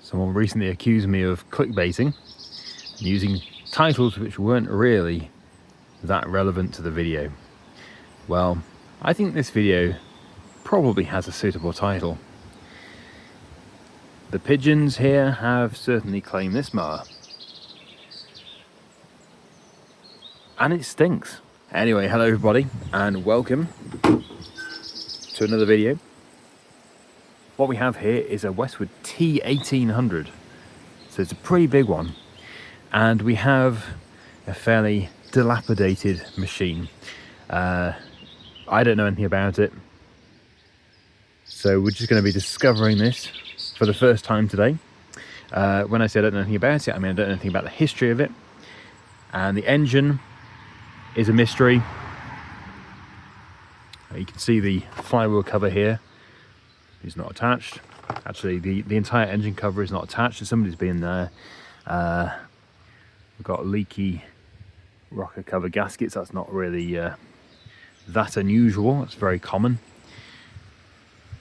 Someone recently accused me of clickbaiting and using titles which weren't really that relevant to the video. Well, I think this video probably has a suitable title. The pigeons here have certainly claimed this mower. And it stinks. Anyway, hello everybody and welcome to another video. What we have here is a Westwood T1800. So it's a pretty big one. And we have a fairly dilapidated machine. I don't know anything about it. So we're just going to be discovering this for the first time today. When I say I don't know anything about it, I mean I don't know anything about the history of it. And the engine is a mystery. You can see the flywheel cover here is not attached. Actually, the entire engine cover is not attached. So somebody's been there. We've got leaky rocker cover gaskets. That's not really that unusual. It's very common.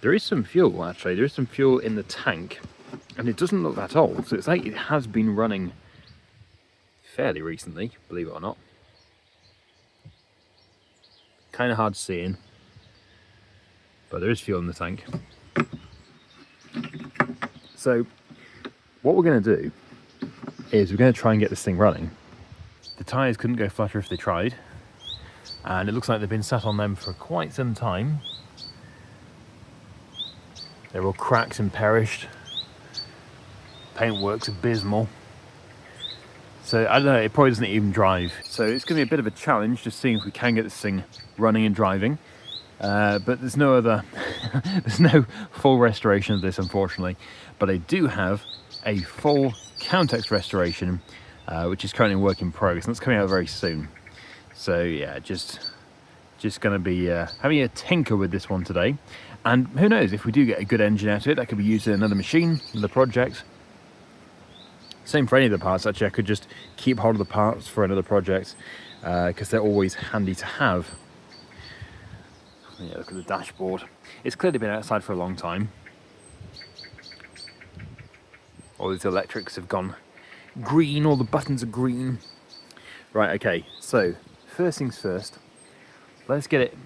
There is some fuel, actually. There is some fuel in the tank, and it doesn't look that old. So it's like it has been running fairly recently, believe it or not. Kind of hard to see in, but there is fuel in the tank. So what we're going to do is we're going to try and get this thing running. The tyres couldn't go flatter if they tried, and it looks like they've been sat on them for quite some time. They're all cracked and perished. Paintwork's abysmal. So I don't know, it probably doesn't even drive. So it's going to be a bit of a challenge just seeing if we can get this thing running and driving. But there's no other, there's no full restoration of this, unfortunately. But I do have a full Counttex restoration, which is currently a work in progress, and that's coming out very soon. So yeah, just going to be having a tinker with this one today. And who knows, if we do get a good engine out of it, that could be used in another machine, another project. Same for any of the parts, actually. I could just keep hold of the parts for another project, because they're always handy to have. Yeah, look at the dashboard. It's clearly been outside for a long time. All these electrics have gone green, all the buttons are green. Right, okay, so first things first, let's get it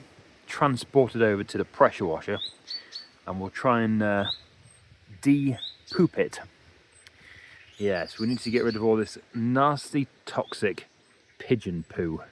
transported over to the pressure washer, and we'll try and de-poop it. Yes, we need to get rid of all this nasty, toxic pigeon poo.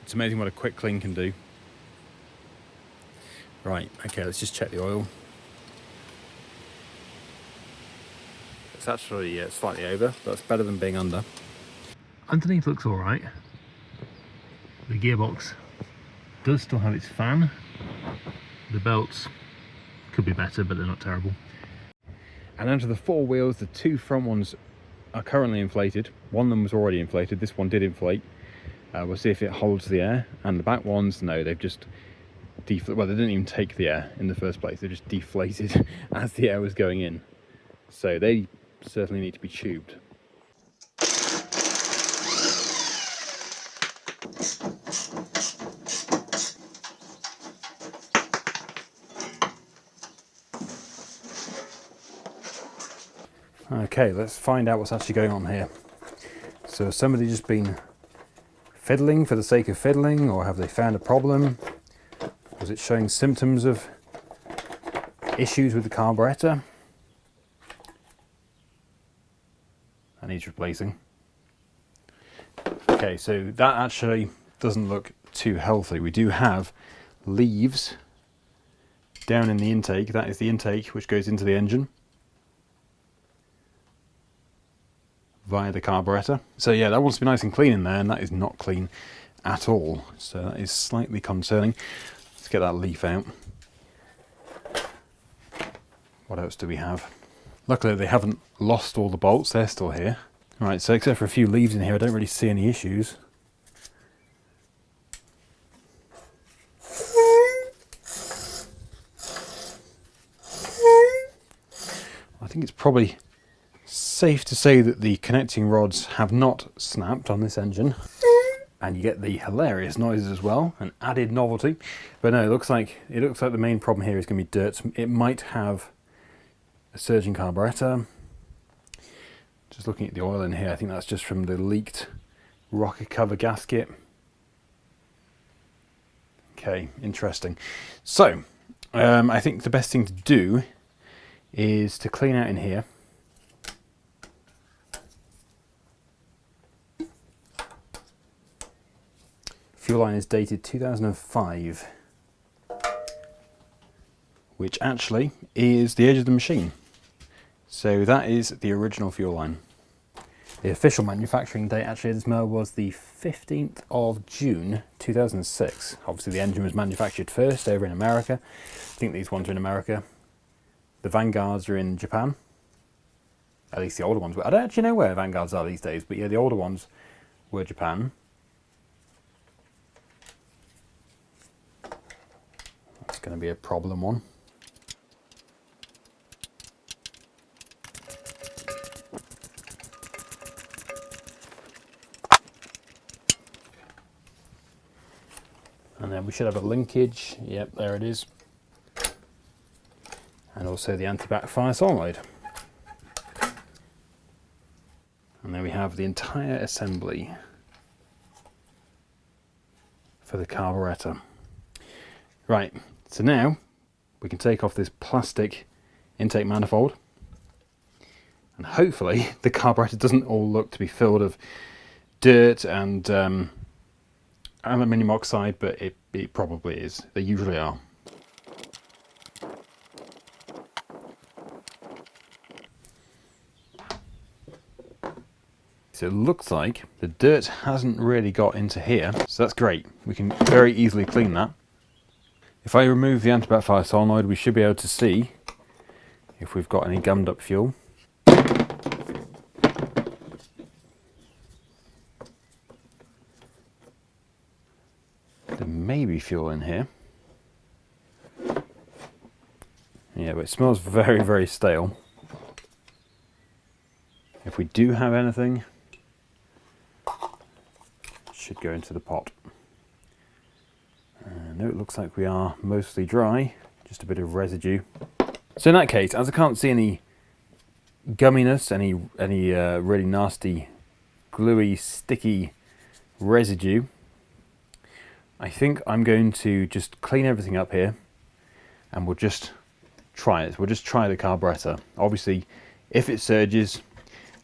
It's amazing what a quick clean can do. Right, okay, let's just check the oil. It's actually slightly over, but that's better than being under. Underneath looks all right. The gearbox does still have its fan. The belts could be better, but they're not terrible. And out of the four wheels, the two front ones are currently inflated. One of them was already inflated, this one did inflate. We'll see if it holds the air. And the back ones, no, they've just well, they didn't even take the air in the first place, they just deflated as the air was going in. So they certainly need to be tubed. Okay, let's find out what's actually going on here. So has somebody just been fiddling for the sake of fiddling, or have they found a problem? Was it showing symptoms of issues with the carburetor? That needs replacing. Okay, so that actually doesn't look too healthy. We do have leaves down in the intake. That is the intake which goes into the engine via the carburetor. So yeah, that wants to be nice and clean in there, and that is not clean at all. So that is slightly concerning. Let's get that leaf out. What else do we have? Luckily they haven't lost all the bolts, they're still here. Right, so except for a few leaves in here, I don't really see any issues. I think it's probably safe to say that the connecting rods have not snapped on this engine. And you get the hilarious noises as well, an added novelty. But no, it looks like the main problem here is going to be dirt. It might have a surging carburetor. Just looking at the oil in here, I think that's just from the leaked rocker cover gasket. Okay, interesting. So, I think the best thing to do is to clean out in here. Fuel line is dated 2005, which actually is the age of the machine. So that is the original fuel line. The official manufacturing date actually of this mower was the 15th of June 2006. Obviously the engine was manufactured first over in America. I think these ones are in America. The Vanguards are in Japan. At least the older ones were. I don't actually know where Vanguards are these days, but yeah, the older ones were Japan. That's going to be a problem one. And then we should have a linkage. Yep, there it is. And also the anti-back fire solenoid. And then we have the entire assembly for the carburetor. Right, so now we can take off this plastic intake manifold, and hopefully the carburetor doesn't all look to be filled of dirt and aluminium oxide, but it probably is. They usually are. So it looks like the dirt hasn't really got into here, so that's great. We can very easily clean that. If I remove the anti-back fire solenoid, we should be able to see if we've got any gummed up fuel. There may be fuel in here. Yeah, but it smells very, very stale. If we do have anything, it should go into the pot. No, it looks like we are mostly dry, just a bit of residue. So in that case, as I can't see any gumminess, any really nasty, gluey, sticky residue, I think I'm going to just clean everything up here, and we'll just try it. We'll just try the carburetor. Obviously, if it surges,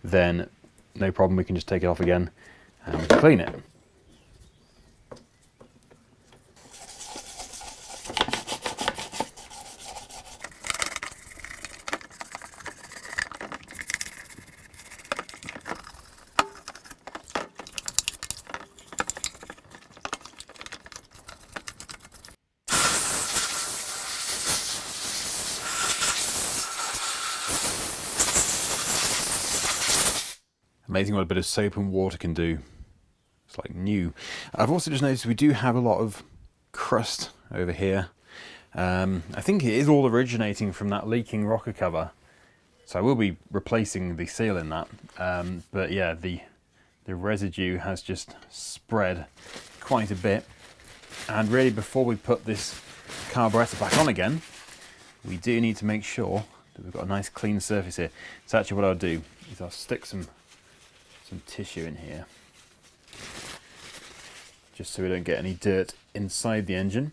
then no problem, we can just take it off again and we can clean it. Amazing what a bit of soap and water can do. It's like new. I've also just noticed we do have a lot of crust over here. I think it is all originating from that leaking rocker cover So I will be replacing the seal in that, but yeah, the residue has just spread quite a bit. And really, before we put this carburetor back on again, we do need to make sure that we've got a nice clean surface here. So actually what I'll do is I'll stick some tissue in here, just so we don't get any dirt inside the engine.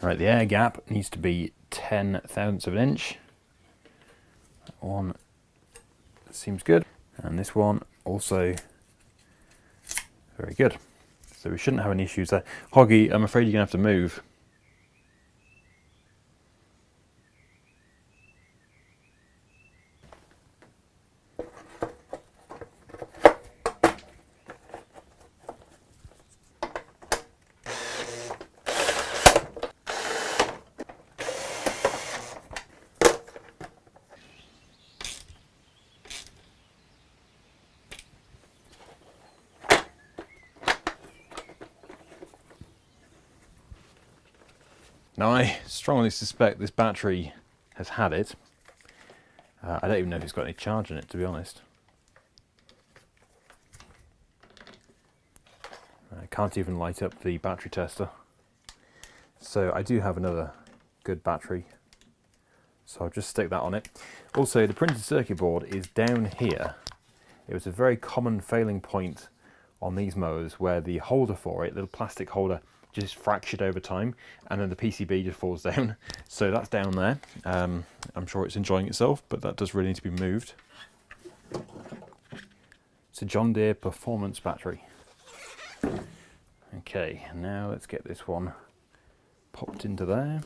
Right, the air gap needs to be 10 thousandths of an inch. That one seems good, and this one also very good. So we shouldn't have any issues there. Hoggy, I'm afraid you're gonna have to move. Now I strongly suspect this battery has had it. I don't even know if it's got any charge in it, to be honest. I can't even light up the battery tester. So I do have another good battery, so I'll just stick that on it. Also, the printed circuit board is down here. It was a very common failing point on these mowers where the holder for it, the little plastic holder, just fractured over time, and then the PCB just falls down. So that's down there. I'm sure it's enjoying itself, but that does really need to be moved. It's a John Deere performance battery. Okay, now let's get this one popped into there.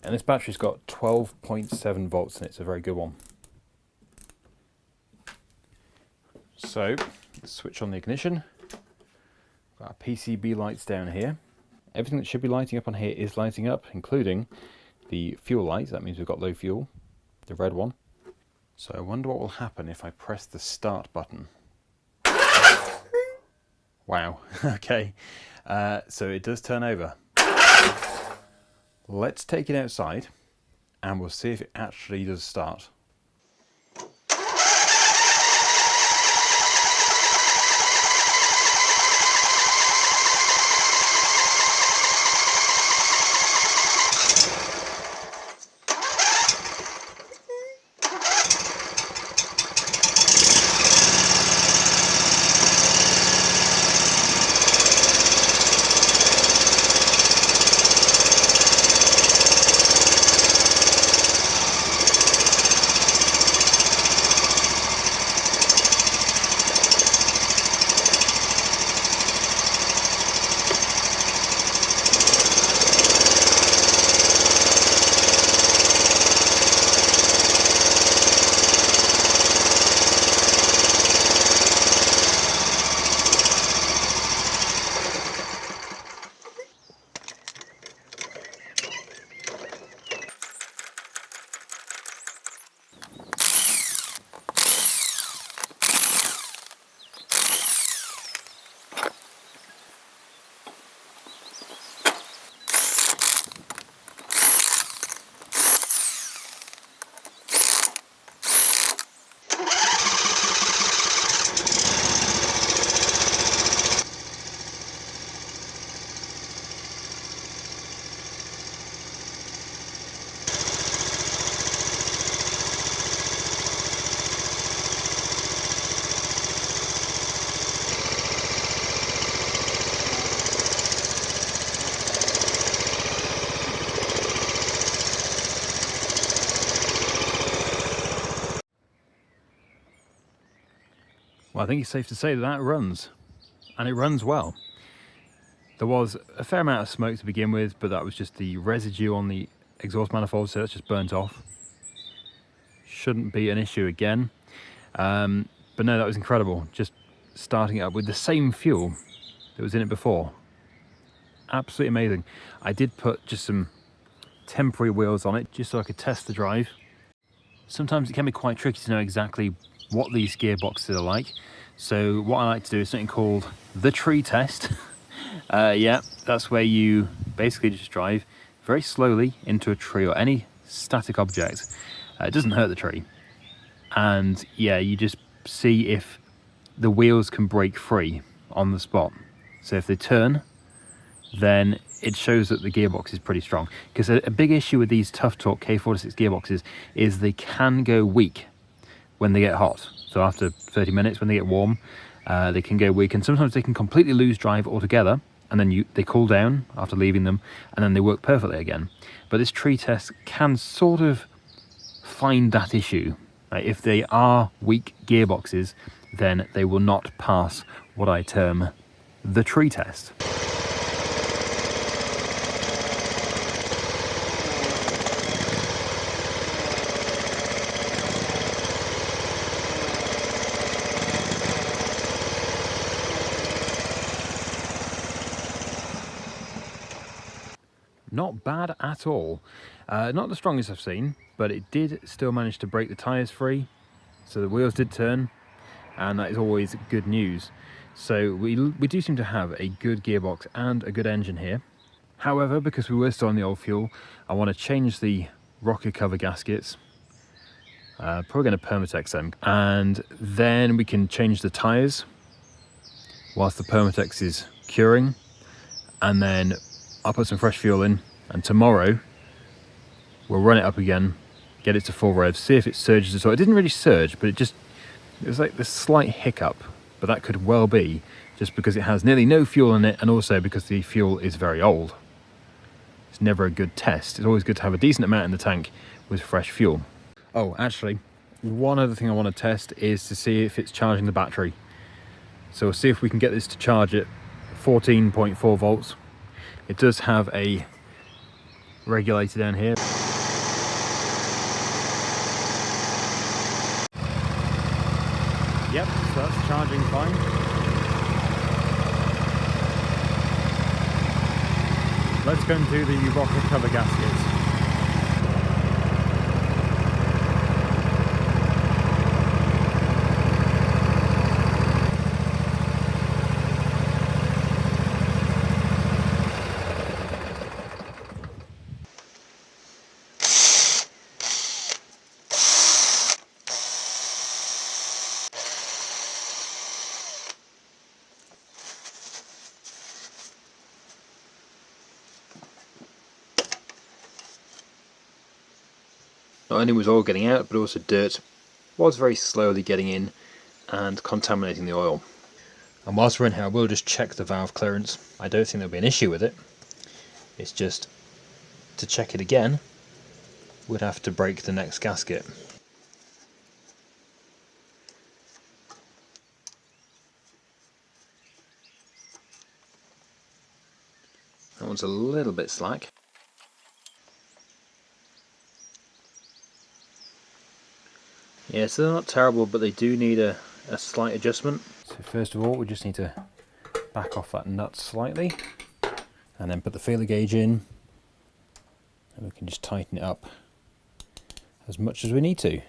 And this battery's got 12.7 volts and it's a very good one. So let's switch on the ignition. Got our PCB lights down here. Everything that should be lighting up on here is lighting up, including the fuel light. That means we've got low fuel, the red one. So I wonder what will happen if I press the start button. Wow, okay. So it does turn over. Let's take it outside and we'll see if it actually does start. Well, I think it's safe to say that that runs, and it runs well. There was a fair amount of smoke to begin with, but that was just the residue on the exhaust manifold, so that's just burnt off. Shouldn't be an issue again. But no, that was incredible. Just starting it up with the same fuel that was in it before. Absolutely amazing. I did put just some temporary wheels on it just so I could test the drive. Sometimes it can be quite tricky to know exactly what these gearboxes are like. So what I like to do is something called the tree test. Yeah, that's where you basically just drive very slowly into a tree or any static object. It doesn't hurt the tree. And yeah, you just see if the wheels can break free on the spot. So if they turn, then it shows that the gearbox is pretty strong. Because a big issue with these Tough Torque K46 gearboxes is they can go weak when they get hot. So after 30 minutes, when they get warm, they can go weak, and sometimes they can completely lose drive altogether, and then they cool down after leaving them, and then they work perfectly again. But this tree test can sort of find that issue. If they are weak gearboxes, then they will not pass what I term the tree test. Not bad at all. Not the strongest I've seen, but it did still manage to break the tyres free, so the wheels did turn, and that is always good news. So we do seem to have a good gearbox and a good engine here. However, because we were still on the old fuel, I want to change the rocker cover gaskets. Probably going to Permatex them, and then we can change the tyres whilst the Permatex is curing, and then I'll put some fresh fuel in, and tomorrow we'll run it up again, get it to full rev, see if it surges at all. It didn't really surge, but it was like this slight hiccup, but that could well be just because it has nearly no fuel in it, and also because the fuel is very old. It's never a good test. It's always good to have a decent amount in the tank with fresh fuel. Oh, actually, one other thing I want to test is to see if it's charging the battery. So we'll see if we can get this to charge at 14.4 volts. It does have a regulator down here. Yep, so that's charging fine. Let's go and do the rocker cover gaskets. Not only was oil getting out, but also dirt was very slowly getting in and contaminating the oil. And whilst we're in here, I will just check the valve clearance. I don't think there'll be an issue with it. It's just, to check it again, we'd have to break the next gasket. That one's a little bit slack. Yeah, so they're not terrible, but they do need a slight adjustment. So first of all, we just need to back off that nut slightly, and then put the feeler gauge in, and we can just tighten it up as much as we need to.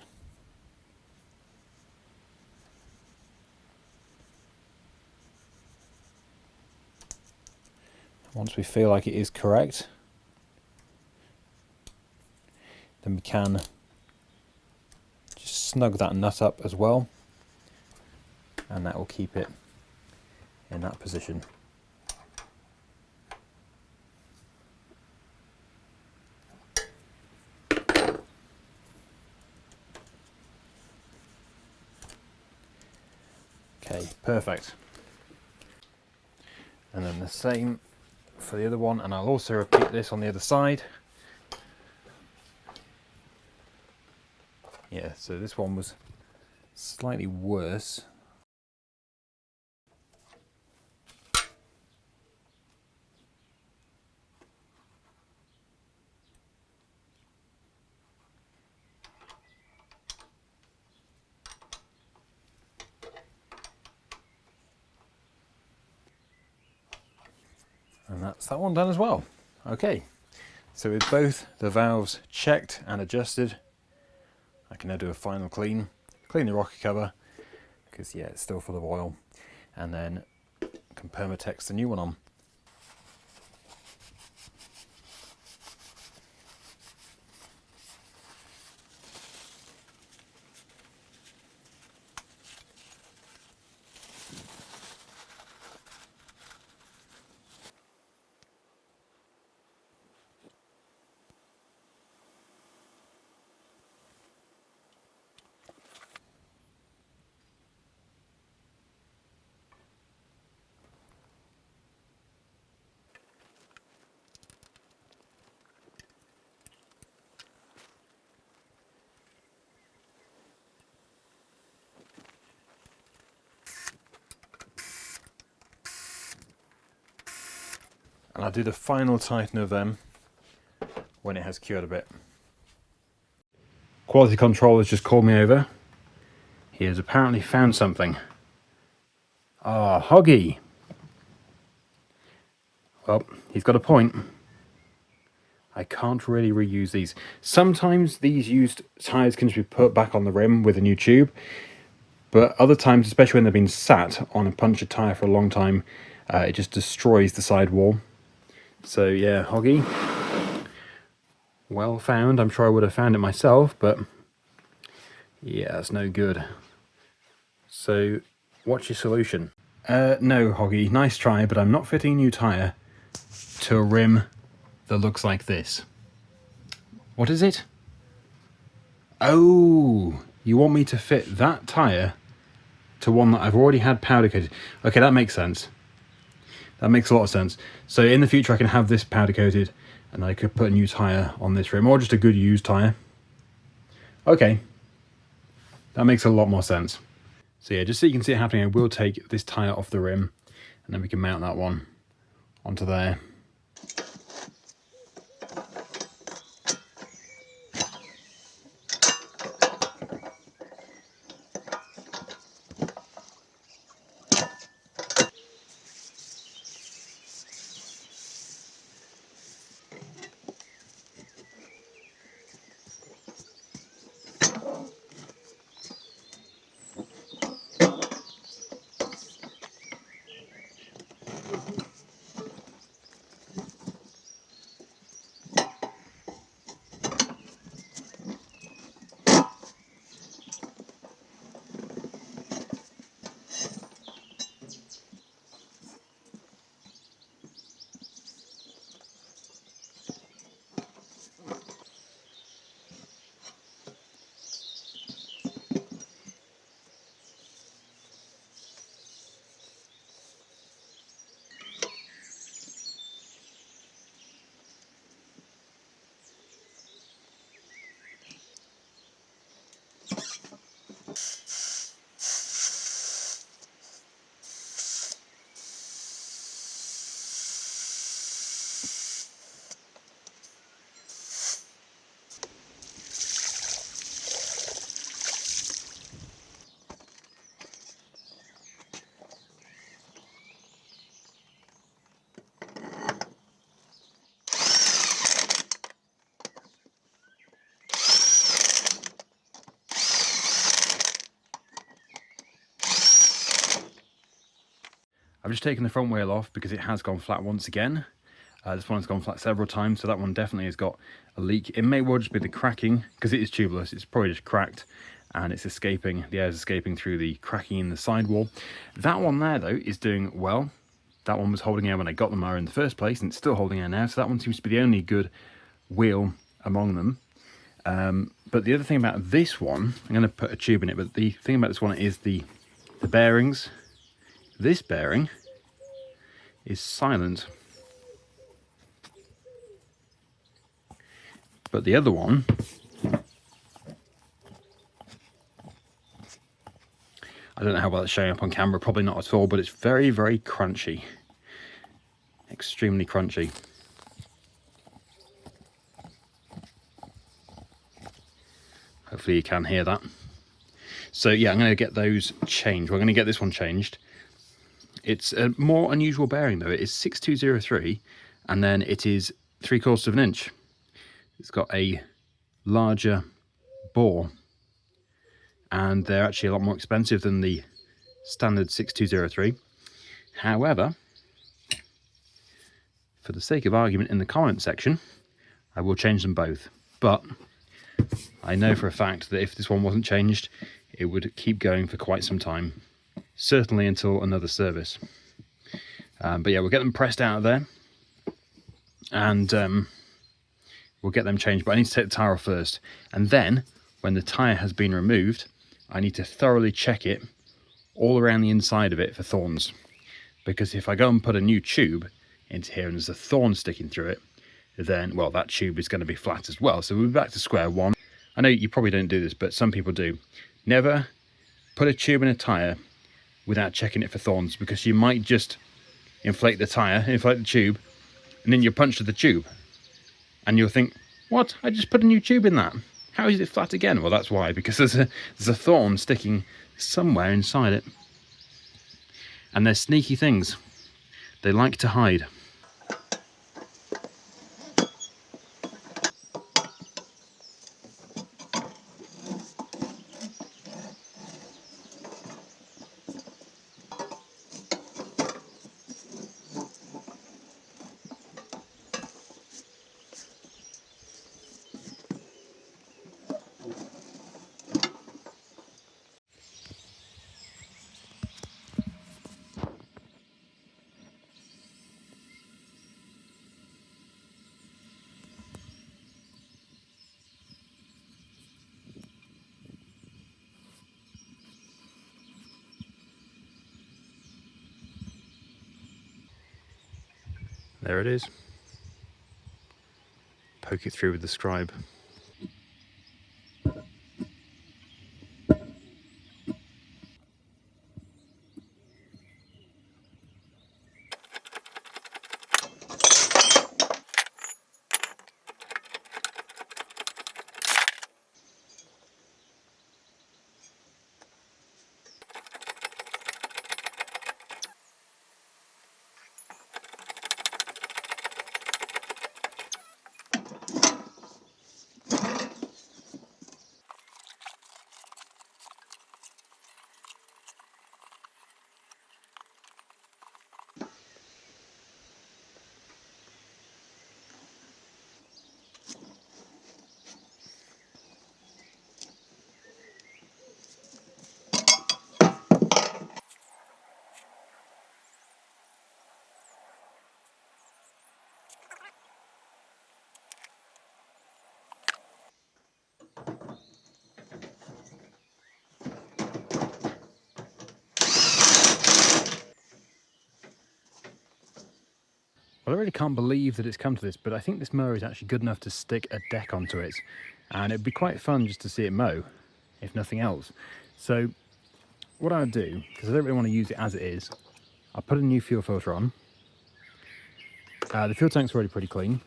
Once we feel like it is correct, then we can just snug that nut up as well, and that will keep it in that position. Okay, perfect. And then the same for the other one, and I'll also repeat this on the other side. Yeah, so this one was slightly worse And that's that one done as well. Okay, so with both the valves checked and adjusted, I can now do a final clean the rocker cover, because yeah, it's still full of oil, and then can permatex the new one on. And I'll do the final tighten of them when it has cured a bit. Quality control has just called me over. He has apparently found something. Ah, Hoggy. Well, he's got a point. I can't really reuse these. Sometimes these used tyres can just be put back on the rim with a new tube, but other times, especially when they've been sat on a punctured tyre for a long time, it just destroys the sidewall. So yeah, Hoggy, well found. I'm sure I would have found it myself, but yeah, that's no good. So what's your solution? No, Hoggy, nice try, but I'm not fitting a new tyre to a rim that looks like this. What is it? Oh, you want me to fit that tyre to one that I've already had powder coated. Okay, that makes sense. That makes a lot of sense. So in the future I can have this powder coated and I could put a new tyre on this rim, or just a good used tyre. Okay, that makes a lot more sense. So yeah, just so you can see it happening, I will take this tyre off the rim and then we can mount that one onto there. I've just taken the front wheel off because it has gone flat once again. This one has gone flat several times, so that one definitely has got a leak. It may well just be the cracking, because it is tubeless, it's probably just cracked and it's escaping, the air is escaping through the cracking in the sidewall. That one there though is doing well. That one was holding air when I got the mower in the first place and it's still holding air now, so that one seems to be the only good wheel among them. But the other thing about this one, I'm going to put a tube in it, but the thing about this one is the bearings. This bearing is silent, but the other one, I don't know how well it's showing up on camera, probably not at all, but it's very, very crunchy, extremely crunchy. Hopefully you can hear that. So yeah, I'm going to get those changed. We're going to get this one changed. It's a more unusual bearing though. It is 6203 and then it is 3/4 of an inch. It's got a larger bore and they're actually a lot more expensive than the standard 6203. However, for the sake of argument in the comment section, I will change them both. But I know for a fact that if this one wasn't changed, it would keep going for quite some time. Certainly until another service. But yeah, we'll get them pressed out of there and we'll get them changed. But I need to take the tyre off first. And then, when the tyre has been removed, I need to thoroughly check it all around the inside of it for thorns. Because if I go and put a new tube into here and there's a thorn sticking through it, then, well, that tube is going to be flat as well. So we'll be back to square one. I know you probably don't do this, but some people do. Never put a tube in a tyre without checking it for thorns, because you might just inflate the tyre, inflate the tube, and then you're punctured the tube. And you'll think, what? I just put a new tube in that. How is it flat again? Well, that's why, because there's a thorn sticking somewhere inside it. And they're sneaky things. They like to hide. There it is. Poke it through with the scribe. Well, I really can't believe that it's come to this, but I think this mower is actually good enough to stick a deck onto it. And it'd be quite fun just to see it mow, if nothing else. So what I would do, because I don't really want to use it as it is, I'll put a new fuel filter on. The fuel tank's already pretty clean.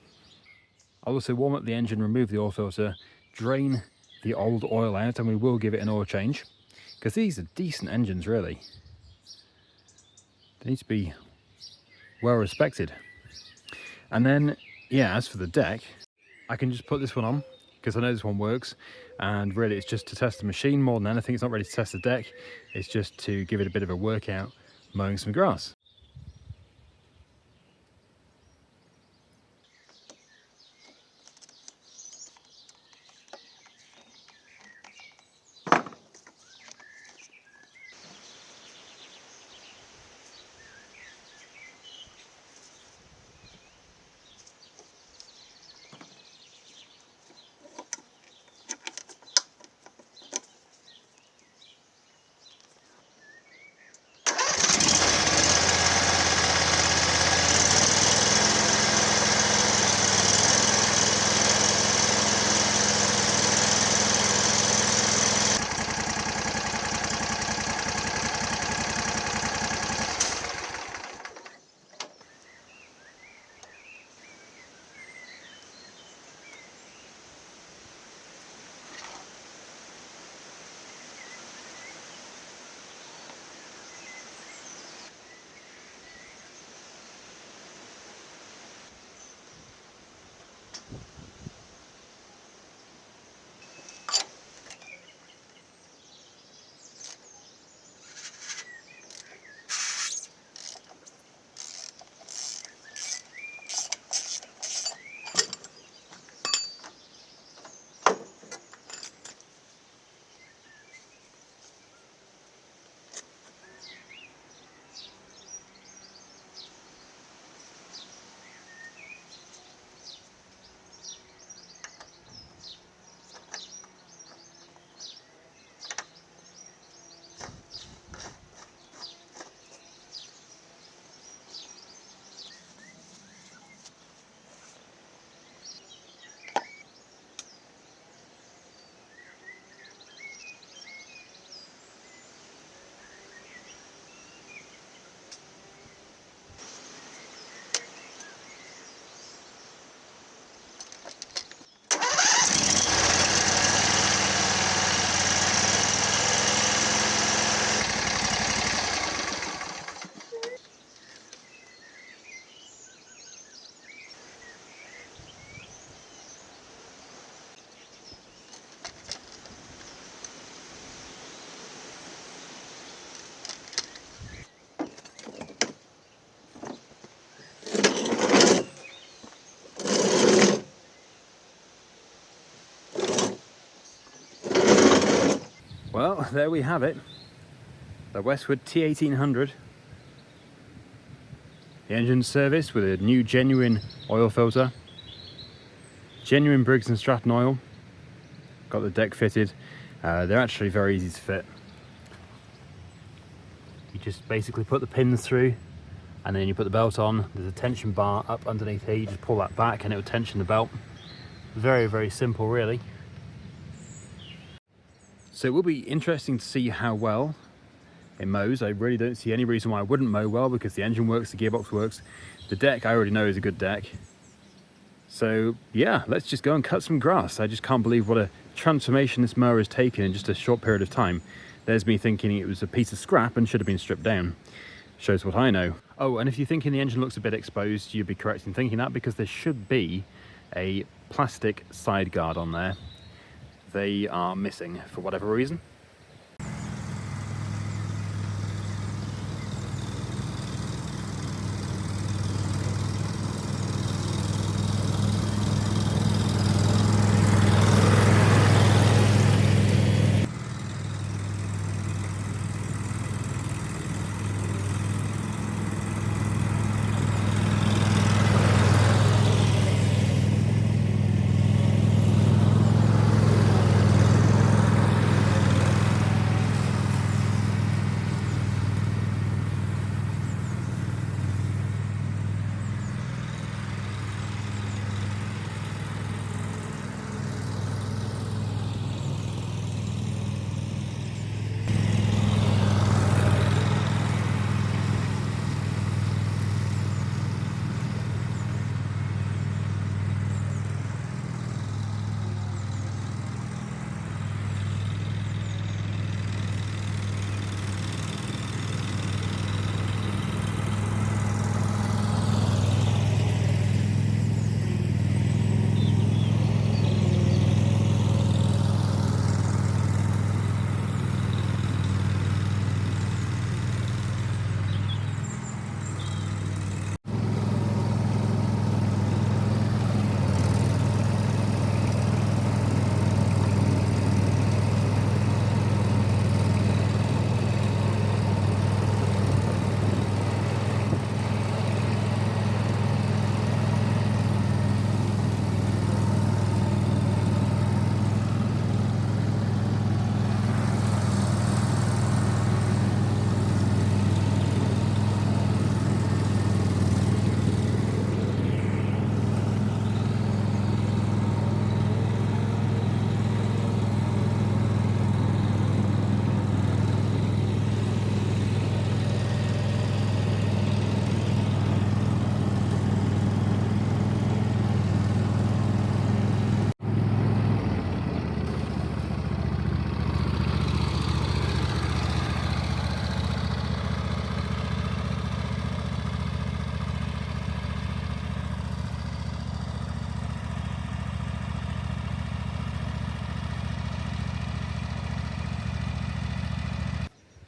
I'll also warm up the engine, remove the oil filter, drain the old oil out, and we will give it an oil change. Because these are decent engines, really. They need to be well respected. And then, yeah, as for the deck, I can just put this one on, because I know this one works, and really it's just to test the machine more than anything. It's not really to test the deck, it's just to give it a bit of a workout mowing some grass. Well, there we have it. The Westwood T1800. The engine's serviced with a new genuine oil filter. Genuine Briggs & Stratton oil. Got the deck fitted. They're actually very easy to fit. You just basically put the pins through and then you put the belt on. There's a tension bar up underneath here. You just pull that back and it will tension the belt. Very, very simple really. So it will be interesting to see how well it mows. I really don't see any reason why I wouldn't mow well, because the engine works, the gearbox works. The deck I already know is a good deck. So yeah, let's just go and cut some grass. I just can't believe what a transformation this mower has taken in just a short period of time. There's me thinking it was a piece of scrap and should have been stripped down. Shows what I know. Oh, and if you're thinking the engine looks a bit exposed, you'd be correct in thinking that, because there should be a plastic side guard on there. They are missing for whatever reason.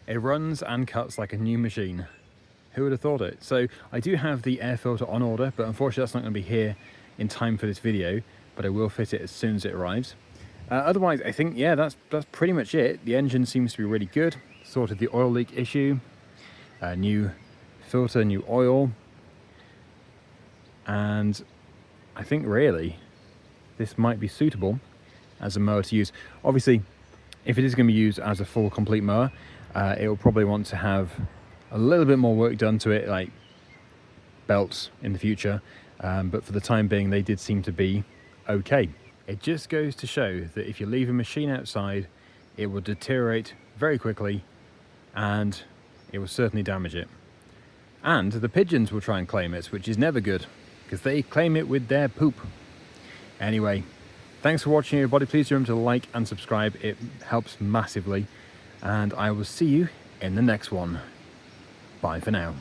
It runs and cuts like a new machine. Who would have thought it? So I do have the air filter on order, but unfortunately that's not going to be here in time for this video, but I will fit it as soon as it arrives. Otherwise, I think, yeah, that's pretty much it. The engine seems to be really good. Sorted the oil leak issue. New filter, new oil. And I think really this might be suitable as a mower to use. Obviously, if it is going to be used as a full complete mower, it will probably want to have a little bit more work done to it, like belts in the future, but for the time being they did seem to be okay. It just goes to show that if you leave a machine outside, it will deteriorate very quickly and it will certainly damage it. And the pigeons will try and claim it, which is never good, because they claim it with their poop. Anyway, thanks for watching everybody. Please remember to like and subscribe, it helps massively, and I will see you in the next one. Bye for now.